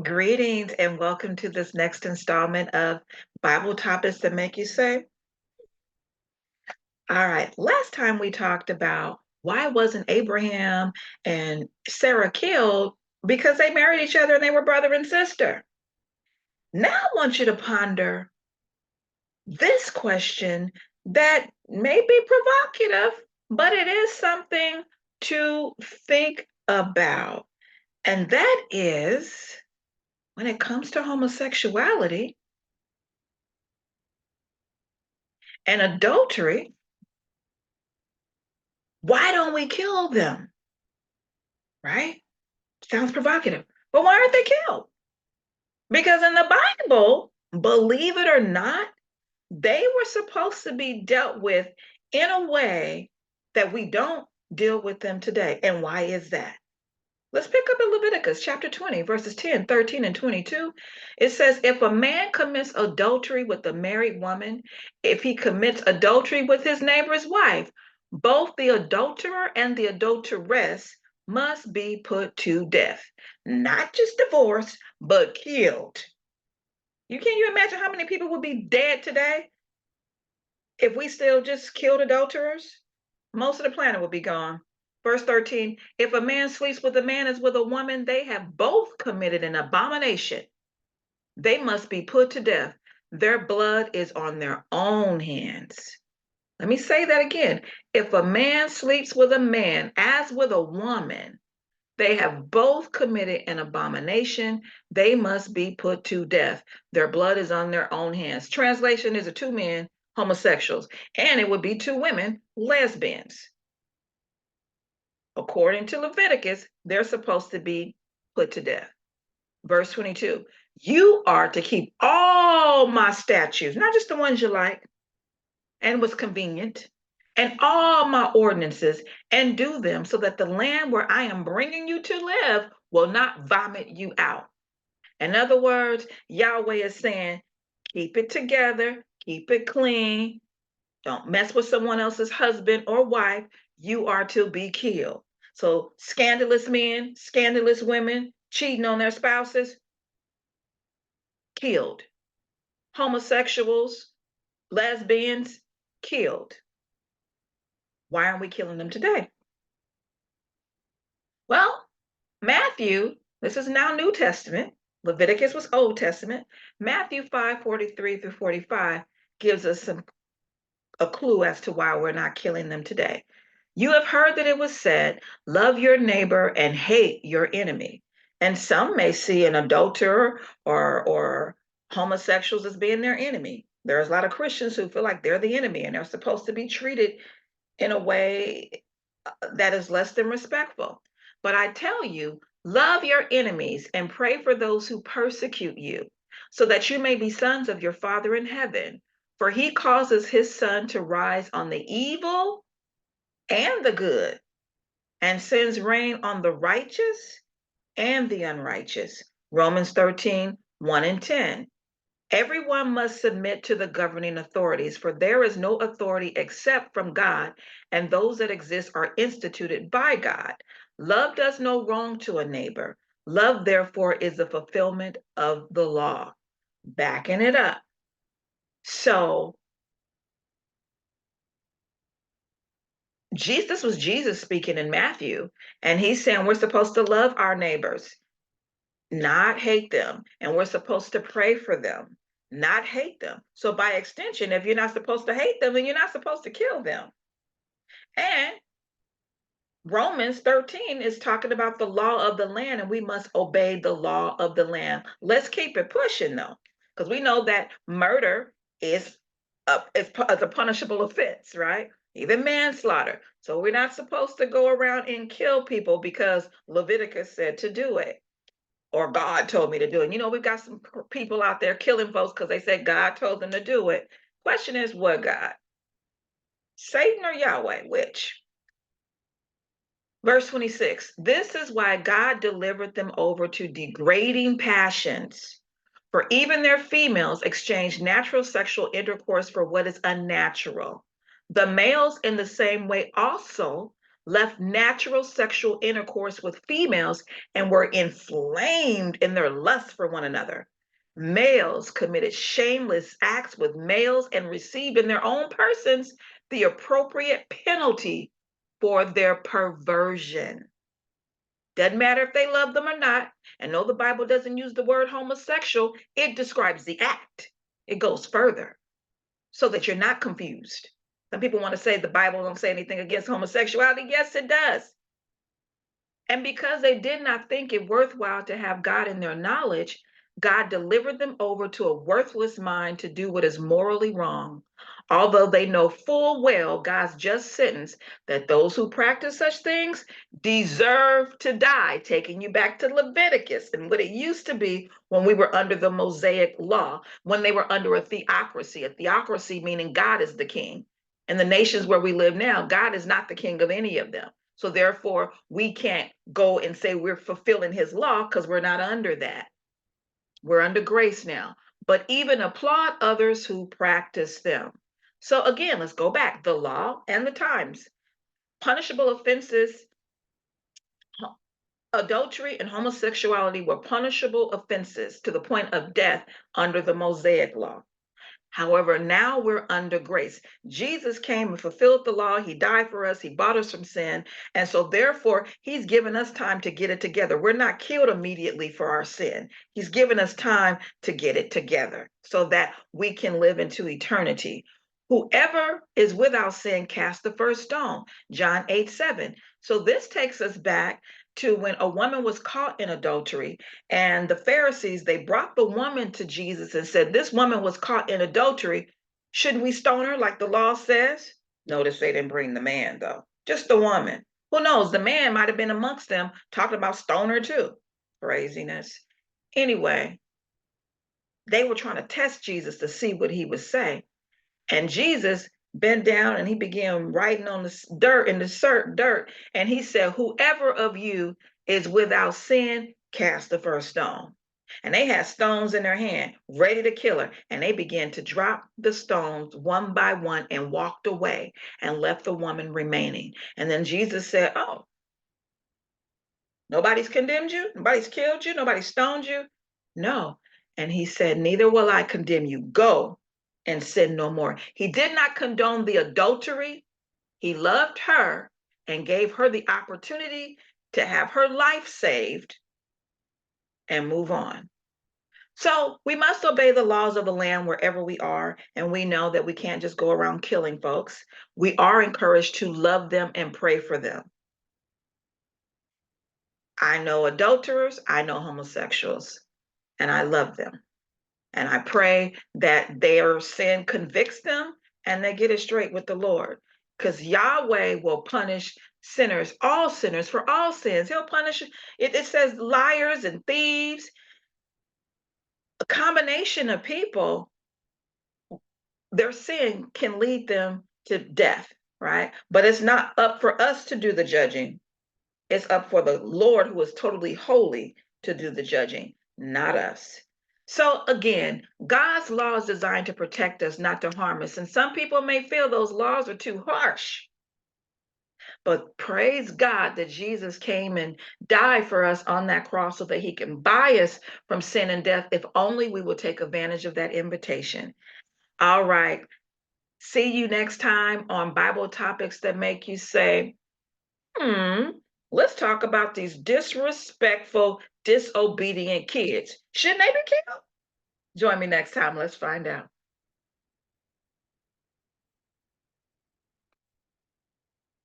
Greetings and welcome to this next installment of Bible Topics That Make You Say. All right, last time we talked about why wasn't Abraham and Sarah killed because they married each other and they were brother and sister. Now I want you to ponder this question that may be provocative, but it is something to think about. And that is when it comes to homosexuality and adultery, why don't we kill them? Right? Sounds provocative. But why aren't they killed? Because in the Bible, believe it or not, they were supposed to be dealt with in a way that we don't deal with them today. And why is that? Let's pick up in Leviticus chapter 20, verses 10, 13, and 22. It says, if a man commits adultery with a married woman, if he commits adultery with his neighbor's wife, both the adulterer and the adulteress must be put to death. Not just divorced, but killed. Can you imagine how many people would be dead today if we still just killed adulterers? Most of the planet would be gone. Verse 13, if a man sleeps with a man as with a woman, they have both committed an abomination. They must be put to death. Their blood is on their own hands. Let me say that again. If a man sleeps with a man as with a woman, they have both committed an abomination. They must be put to death. Their blood is on their own hands. Translation is a two men, homosexuals, and it would be two women, lesbians. According to Leviticus, they're supposed to be put to death. Verse 22, you are to keep all my statutes, not just the ones you like and was convenient, and all my ordinances, and do them so that the land where I am bringing you to live will not vomit you out. In other words, Yahweh is saying, keep it together, keep it clean, don't mess with someone else's husband or wife. You are to be killed. So scandalous men, scandalous women, cheating on their spouses, killed. Homosexuals, lesbians, killed. Why aren't we killing them today? Well, Matthew, this is now New Testament. Leviticus was Old Testament. Matthew 5:43 through 45 gives us a clue as to why we're not killing them today. You have heard that it was said, love your neighbor and hate your enemy. And some may see an adulterer or homosexuals as being their enemy. There's a lot of Christians who feel like they're the enemy and they're supposed to be treated in a way that is less than respectful. But I tell you, love your enemies and pray for those who persecute you, so that you may be sons of your Father in heaven. For he causes his sun to rise on the evil and the good, and sends rain on the righteous and the unrighteous. Romans 13, 1 and 10. Everyone must submit to the governing authorities, for there is no authority except from God, and those that exist are instituted by God. Love does no wrong to a neighbor. Love, therefore, is the fulfillment of the law. Backing it up. So, this was Jesus speaking in Matthew, and he's saying we're supposed to love our neighbors, not hate them. And we're supposed to pray for them, not hate them. So by extension, if you're not supposed to hate them, then you're not supposed to kill them. And Romans 13 is talking about the law of the land, and we must obey the law of the land. Let's keep it pushing, though, because we know that murder is a punishable offense, right? Even manslaughter. So we're not supposed to go around and kill people because Leviticus said to do it, or God told me to do it. We've got some people out there killing folks because they said God told them to do it. Question is, what God? Satan or Yahweh? Which? Verse 26, this is why God delivered them over to degrading passions. For even their females exchange natural sexual intercourse for what is unnatural. The males, in the same way, also, left natural sexual intercourse with females and were inflamed in their lust for one another. Males committed shameless acts with males and received in their own persons the appropriate penalty for their perversion. Doesn't matter if they love them or not. And no, the Bible doesn't use the word homosexual, it describes the act. It goes further so that you're not confused. Some people want to say the Bible don't say anything against homosexuality. Yes, it does. And because they did not think it worthwhile to have God in their knowledge, God delivered them over to a worthless mind to do what is morally wrong. Although they know full well God's just sentence that those who practice such things deserve to die, taking you back to Leviticus and what it used to be when we were under the Mosaic law, when they were under a theocracy meaning God is the king. And the nations where we live now, God is not the king of any of them. So therefore, we can't go and say we're fulfilling his law because we're not under that. We're under grace now. But even applaud others who practice them. So again, let's go back. The law and the times. Punishable offenses, adultery and homosexuality were punishable offenses to the point of death under the Mosaic law. However, now we're under grace. Jesus came and fulfilled the law. He died for us. He bought us from sin. And so therefore, he's given us time to get it together. We're not killed immediately for our sin. He's given us time to get it together so that we can live into eternity. Whoever is without sin, cast the first stone. John 8:7. So this takes us back to when a woman was caught in adultery, and the Pharisees, they brought the woman to Jesus and said, this woman was caught in adultery. Shouldn't we stone her like the law says? Notice they didn't bring the man, though, just the woman. Who knows? The man might have been amongst them talking about stone her too. Craziness. Anyway, they were trying to test Jesus to see what he would say. And Jesus bent down and he began writing on the dirt, in the dirt. And he said, whoever of you is without sin, cast the first stone. And they had stones in their hand, ready to kill her. And they began to drop the stones one by one and walked away and left the woman remaining. And then Jesus said, oh, nobody's condemned you? Nobody's killed you? Nobody stoned you? No. And he said, neither will I condemn you. Go and sin no more. He did not condone the adultery. He loved her and gave her the opportunity to have her life saved and move on. So we must obey the laws of the land wherever we are. And we know that we can't just go around killing folks. We are encouraged to love them and pray for them. I know adulterers, I know homosexuals, and I love them. And I pray that their sin convicts them and they get it straight with the Lord. Because Yahweh will punish sinners, all sinners, for all sins. He'll punish, it says liars and thieves, a combination of people, their sin can lead them to death, right? But it's not up for us to do the judging. It's up for the Lord, who is totally holy, to do the judging, not us. So again, God's law is designed to protect us, not to harm us. And some people may feel those laws are too harsh. But praise God that Jesus came and died for us on that cross so that he can buy us from sin and death, if only we will take advantage of that invitation. All right. See you next time on Bible topics that make you say, let's talk about these disrespectful, disobedient kids. Shouldn't they be killed? Join me next time. Let's find out.